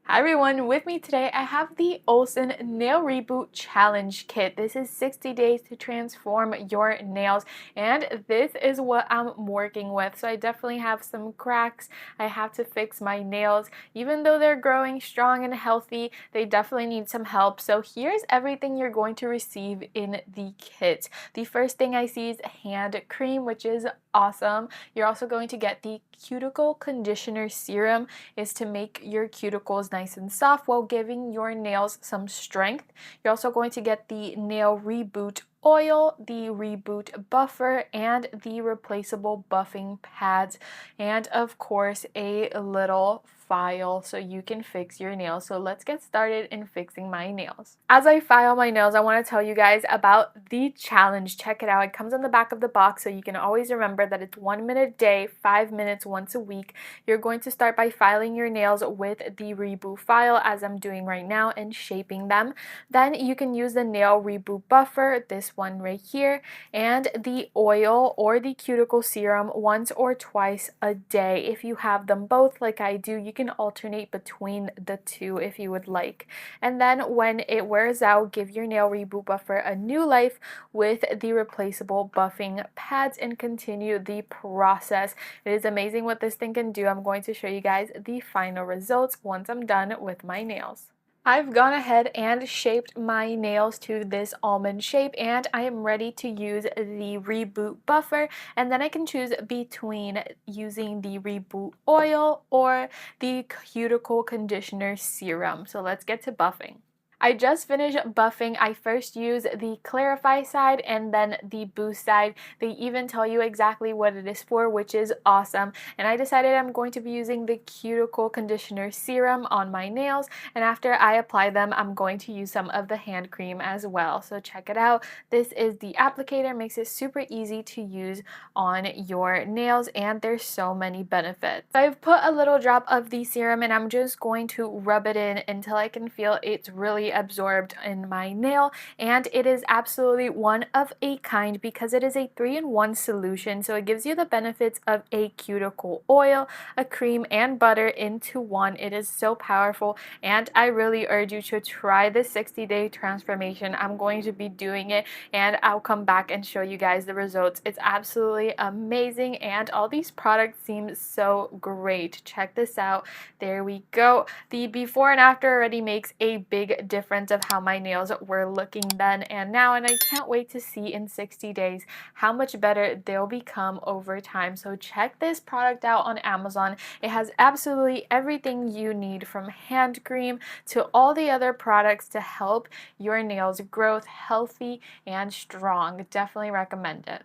Hi everyone, with me today I have the Onsen Nail Reboot Challenge Kit. This is 60 days to transform your nails, and this is what I'm working with. So I definitely have some cracks. I have to fix my nails. Even though they're growing strong and healthy, they definitely need some help. So here's everything you're going to receive in the kit. The first thing I see is hand cream, which is awesome. You're also going to get the cuticle conditioner serum. Is to make your cuticles nice and soft while giving your nails some strength. You're also going to get the nail reboot oil, the reboot buffer, and the replaceable buffing pads, and of course a little file so you can fix your nails. So let's get started in fixing my nails. As I file my nails, I want to tell you guys about the challenge. Check it out. It comes on the back of the box, so you can always remember that it's 1 minute a day, 5 minutes once a week. You're going to start by filing your nails with the Reboot file, as I'm doing right now, and shaping them. Then you can use the nail reboot buffer, this one right here, and the oil or the cuticle serum once or twice a day. If you have them both like I do, you can alternate between the two if you would like. And then when it wears out, give your nail reboot buffer a new life with the replaceable buffing pads and continue the process. It is amazing what this thing can do. I'm going to show you guys the final results once I'm done with my nails. I've gone ahead and shaped my nails to this almond shape, and I am ready to use the Reboot buffer, and then I can choose between using the Reboot oil or the cuticle conditioner serum. So let's get to buffing. I just finished buffing. I first use the clarify side and then the boost side. They even tell you exactly what it is for, which is awesome. And I decided I'm going to be using the cuticle conditioner serum on my nails, and after I apply them, I'm going to use some of the hand cream as well. So check it out. This is the applicator. Makes it super easy to use on your nails, and there's so many benefits. I've put a little drop of the serum, and I'm just going to rub it in until I can feel it's really absorbed in my nail. And it is absolutely one of a kind because it is a 3-in-1 solution. So it gives you the benefits of a cuticle oil, a cream, and butter into one. It is so powerful, and I really urge you to try the 60-day transformation. I'm going to be doing it, and I'll come back and show you guys the results. It's absolutely amazing, and all these products seem so great. Check this out. There we go. The before and after already makes a big difference of how my nails were looking then and now, and I can't wait to see in 60 days how much better they'll become over time. So check this product out on Amazon. It has absolutely everything you need, from hand cream to all the other products to help your nails grow healthy and strong. Definitely recommend it.